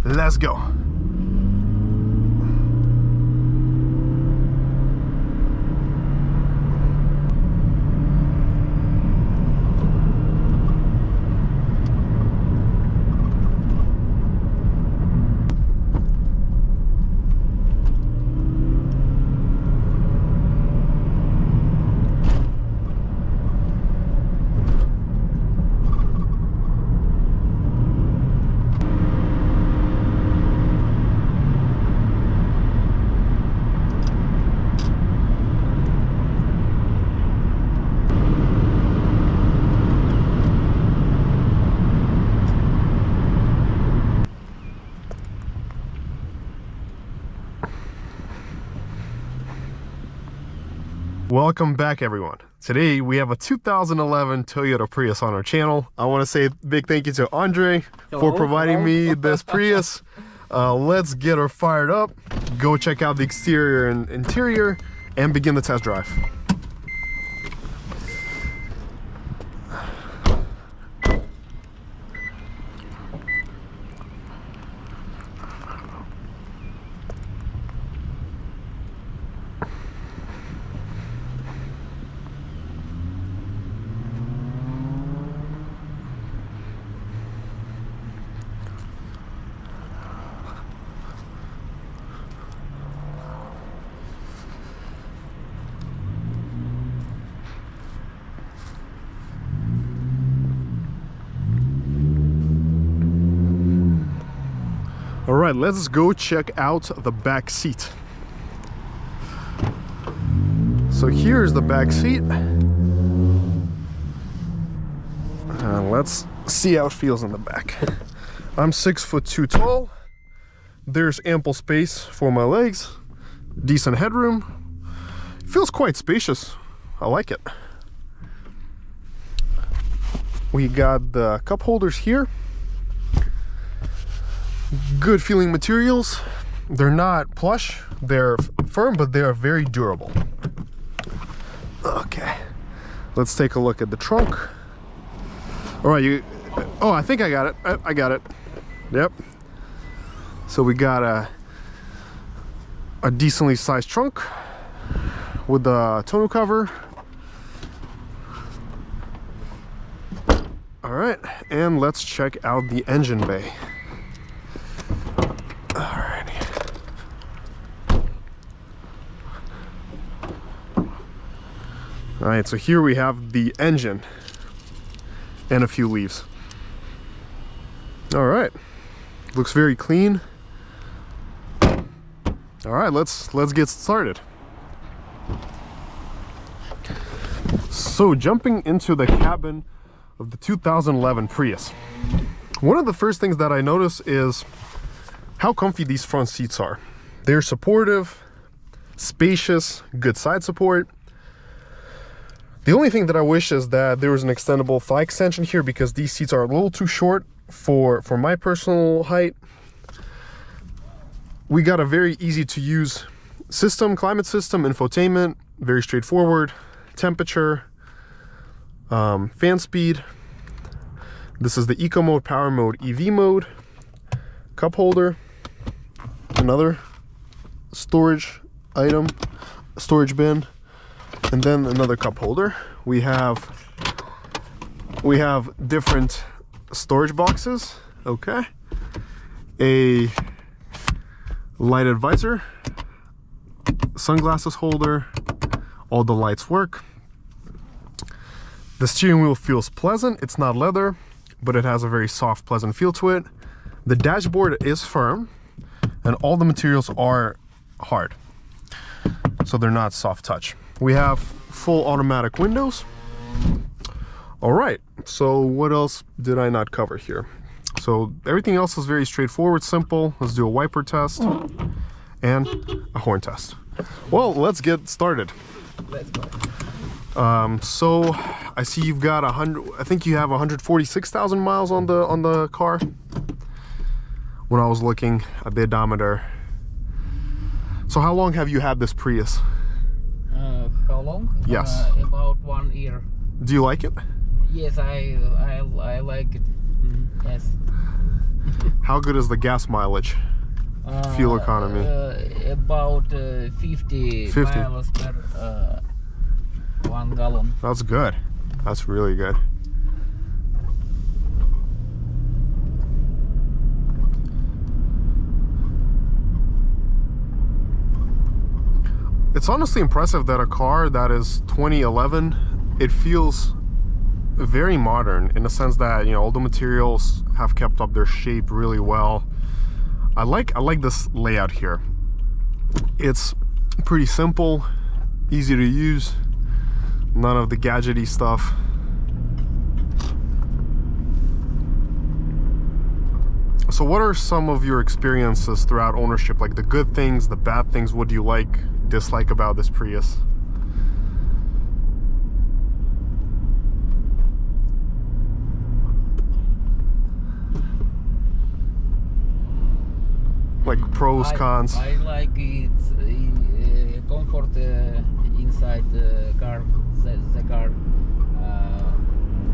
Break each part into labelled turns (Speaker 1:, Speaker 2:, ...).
Speaker 1: Let's go. Welcome back, everyone. Today we have a 2011 Toyota Prius on our channel. I want to say a big thank you to Andre for providing me this Prius. Let's get her fired up, go check out the exterior and interior, and begin the test drive. All right, let's go check out the back seat. So here's the back seat. Let's see how it feels in the back. I'm 6'2" tall. There's ample space for my legs. Decent headroom. Feels quite spacious. I like it. We got the cup holders here. Good feeling materials. They're not plush, they're firm, but they are very durable. Okay, let's take a look at the trunk. All right, oh, I think I got it. I got it. Yep. So we got a decently sized trunk with the tonneau cover. All right, and let's check out the engine bay. All right, so here we have the engine and a few leaves. All right, looks very clean. All right, let's get started. So jumping into the cabin of the 2011 Prius. One of the first things that I notice is how comfy these front seats are. They're supportive, spacious, good side support. The only thing that I wish is that there was an extendable thigh extension here, because these seats are a little too short for my personal height. We got a very easy to use system, climate system, infotainment, very straightforward, temperature, fan speed. This is the eco mode, power mode, EV mode, cup holder, another storage item, storage bin, and then another cup holder. We have different storage boxes. Okay, a lighted visor, sunglasses holder, all the lights work. The steering wheel feels pleasant. It's not leather, but it has a very soft, pleasant feel to it. The dashboard is firm, and all the materials are hard, so they're not soft touch. We have full automatic windows. All right, so what else did I not cover here? So everything else is very straightforward, simple. Let's do a wiper test and a horn test. Well, let's get started.
Speaker 2: Let's go.
Speaker 1: So I see you've got 100. I think you have 146,000 miles on the car. When I was looking at the odometer. So how long have you had this Prius?
Speaker 2: How long?
Speaker 1: Yes.
Speaker 2: About 1 year.
Speaker 1: Do you like it?
Speaker 2: Yes, I like it. Yes.
Speaker 1: How good is the gas mileage? Fuel economy?
Speaker 2: About 50 miles per 1 gallon.
Speaker 1: That's good. That's really good. It's honestly impressive that a car that is 2011, it feels very modern in the sense that, you know, all the materials have kept up their shape really well. I like this layout here. It's pretty simple, easy to use, none of the gadgety stuff. So what are some of your experiences throughout ownership? Like the good things, the bad things, what do you like, dislike about this Prius? Like pros, cons.
Speaker 2: I like its comfort inside the car. The car.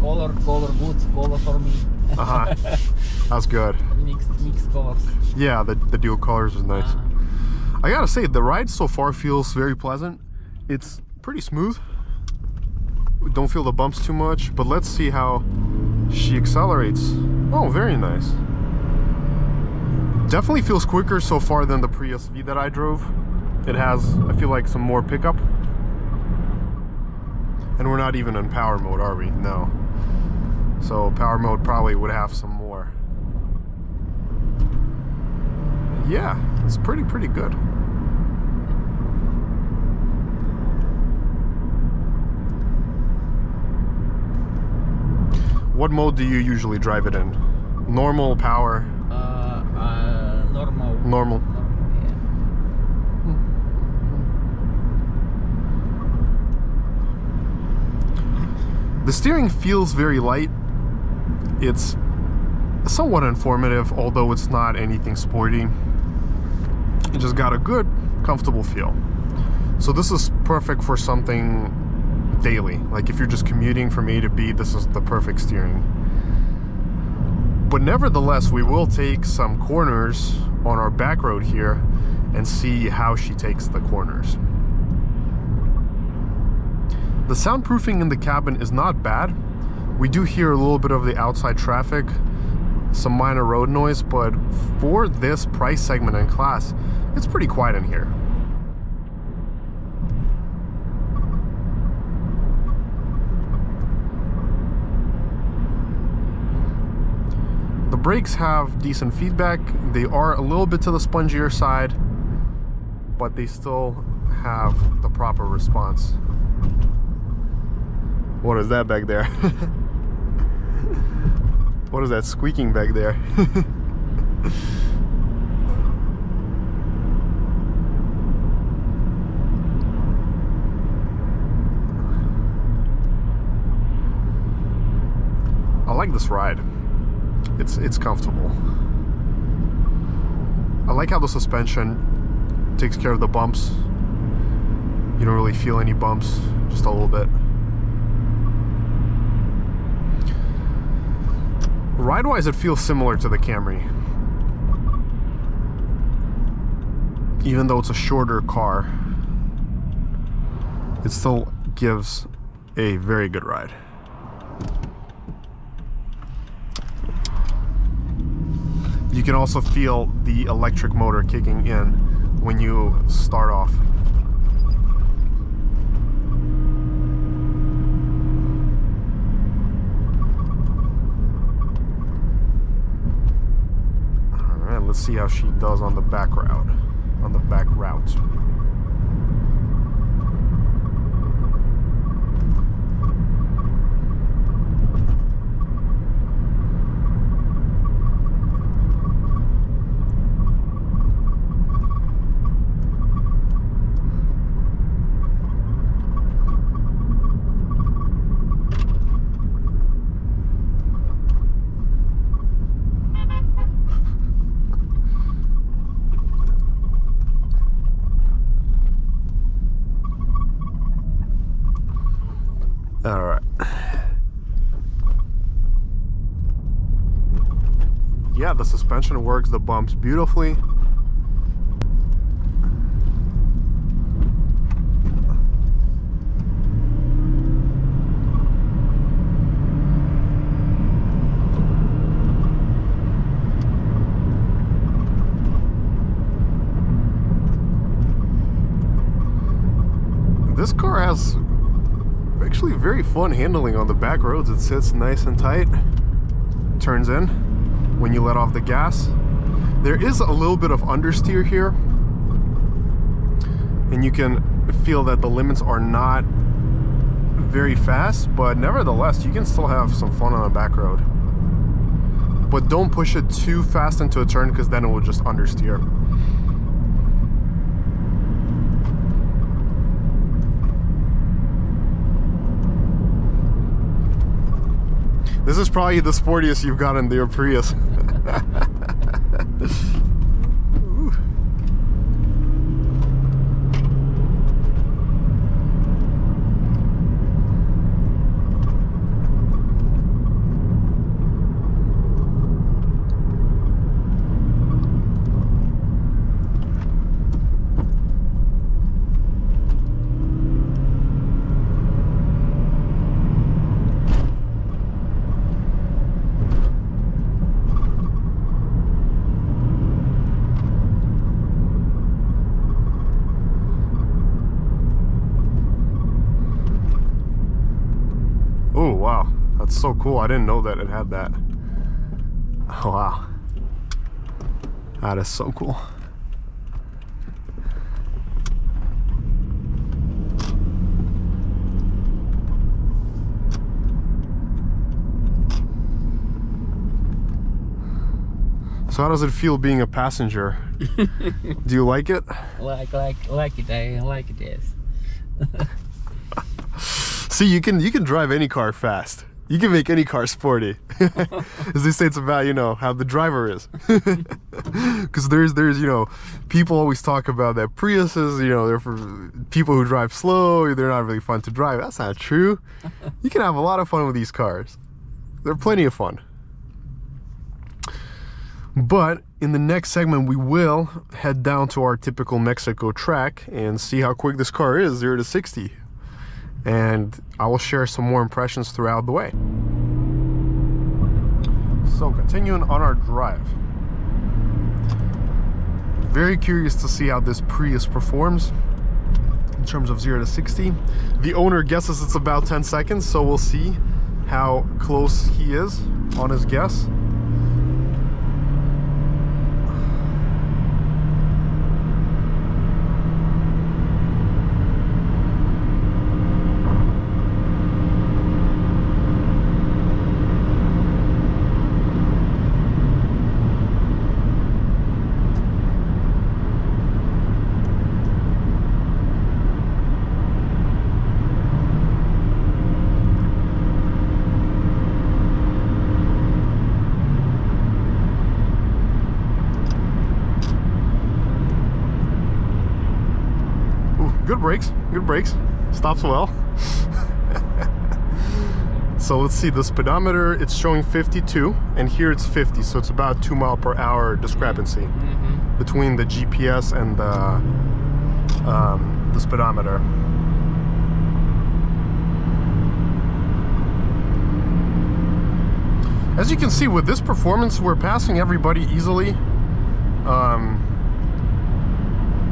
Speaker 2: Color good. Color for me.
Speaker 1: That's good.
Speaker 2: Mixed colors.
Speaker 1: Yeah, the dual colors is nice. I gotta say, the ride so far feels very pleasant. It's pretty smooth. We don't feel the bumps too much, but let's see how she accelerates. Oh, very nice. Definitely feels quicker so far than the Prius V that I drove. It has, I feel like, some more pickup. And we're not even in power mode, are we? No. So power mode probably would have some more. Yeah, it's pretty good. What mode do you usually drive it in? Normal, power? Normal.
Speaker 2: Yeah.
Speaker 1: The steering feels very light. It's somewhat informative, although it's not anything sporty. It just got a good, comfortable feel. So this is perfect for something daily. Like if you're just commuting from A to B, this is the perfect steering. But nevertheless, we will take some corners on our back road here and see how she takes the corners. The soundproofing in the cabin is not bad. We do hear a little bit of the outside traffic, some minor road noise, but for this price segment and class, it's pretty quiet in here. The brakes have decent feedback. They are a little bit to the spongier side, but they still have the proper response. What is that back there? What is that squeaking back there? I like this ride. It's comfortable. I like how the suspension takes care of the bumps. You don't really feel any bumps, just a little bit. Ride-wise, it feels similar to the Camry. Even though it's a shorter car, it still gives a very good ride. You can also feel the electric motor kicking in when you start off. Alright, let's see how she does on the back route. yeah, the suspension works the bumps beautifully. This car has actually very fun handling on the back roads. It sits nice and tight, turns in when you let off the gas. There is a little bit of understeer here, and you can feel that the limits are not very fast, but nevertheless you can still have some fun on a back road. But don't push it too fast into a turn, because then it will just understeer. This is probably the sportiest you've got in your Prius. Oh wow, that's so cool. I didn't know that it had that. Oh wow, that is so cool. So how does it feel being a passenger? Do you like it?
Speaker 2: Like it. I like it. Yes.
Speaker 1: See, you can drive any car fast. You can make any car sporty. As they say, it's about, you know, how the driver is. Because there's you know, people always talk about that Priuses, you know, they're for people who drive slow, they're not really fun to drive. That's not true. You can have a lot of fun with these cars. They're plenty of fun. But in the next segment, we will head down to our typical Mexico track and see how quick this car is, 0 to 60. And I will share some more impressions throughout the way. So continuing on our drive, very curious to see how this Prius performs in terms of 0 to 60. The owner guesses it's about 10 seconds, so we'll see how close he is on his guess. Good brakes, stops well. So let's see, the speedometer, it's showing 52 and here it's 50, so it's about 2 mph discrepancy between the GPS and the speedometer. As you can see, with this performance, we're passing everybody easily.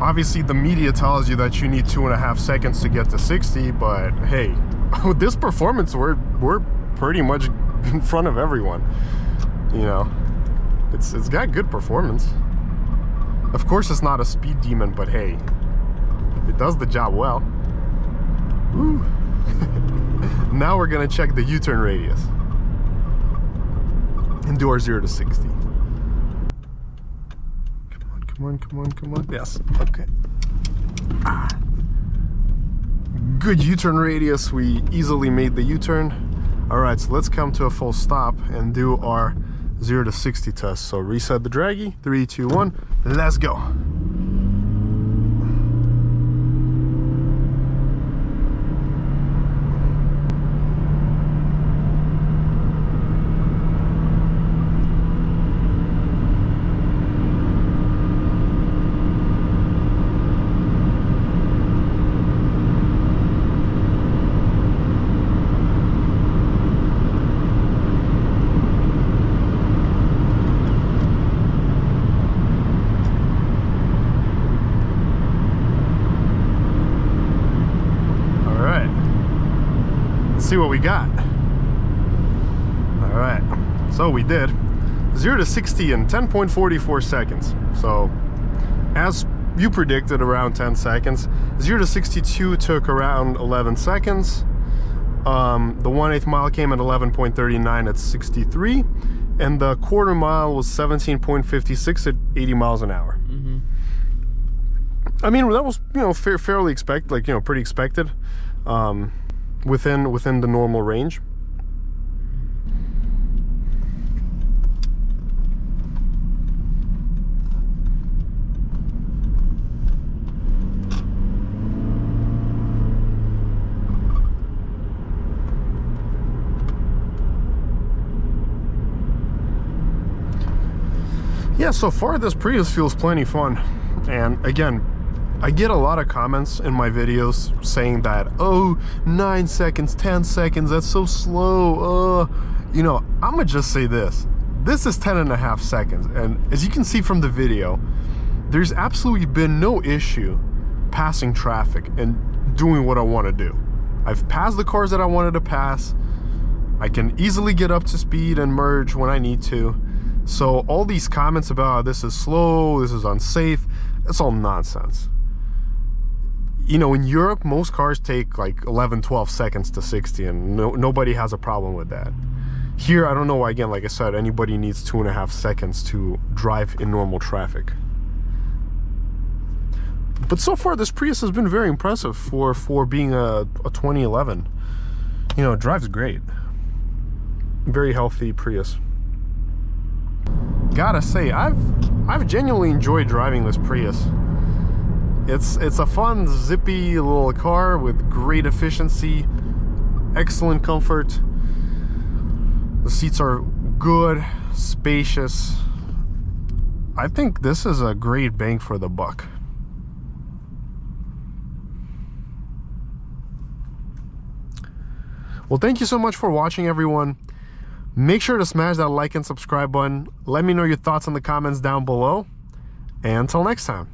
Speaker 1: Obviously the media tells you that you need 2.5 seconds to get to 60, but hey, with this performance we're pretty much in front of everyone. You know, it's got good performance. Of course it's not a speed demon, but hey, it does the job well. Woo. Now we're gonna check the U-turn radius and do our 0 to 60. Come on. Yes, okay. Good U-turn radius. We easily made the U-turn. All right, so let's come to a full stop and do our 0 to 60 test. So reset the Dragy. 3, 2, 1. Let's go. see what we got. All right, so we did 0 to 60 in 10.44 seconds. So as you predicted, around 10 seconds. 0 to 62 took around 11 seconds. The 1/8 mile came at 11.39 at 63, and the quarter mile was 17.56 at 80 miles an hour. I mean, that was, you know, fairly expected, like, you know, pretty expected, within the normal range. Yeah, so far this Prius feels plenty fun. And again, I get a lot of comments in my videos saying that, oh, 9 seconds, 10 seconds, that's so slow. You know, I'm gonna just say this. This is 10.5 seconds. And as you can see from the video, there's absolutely been no issue passing traffic and doing what I want to do. I've passed the cars that I wanted to pass. I can easily get up to speed and merge when I need to. So all these comments about this is slow, this is unsafe, it's all nonsense. You know, in Europe, most cars take like 11, 12 seconds to 60, and nobody has a problem with that. Here, I don't know why, again, like I said, anybody needs 2.5 seconds to drive in normal traffic. But so far, this Prius has been very impressive for being a 2011. You know, it drives great. Very healthy Prius. Gotta say, I've genuinely enjoyed driving this Prius. It's a fun, zippy little car with great efficiency, excellent comfort. The seats are good, spacious. I think this is a great bang for the buck. Well, thank you so much for watching, everyone. Make sure to smash that like and subscribe button. Let me know your thoughts in the comments down below. And until next time.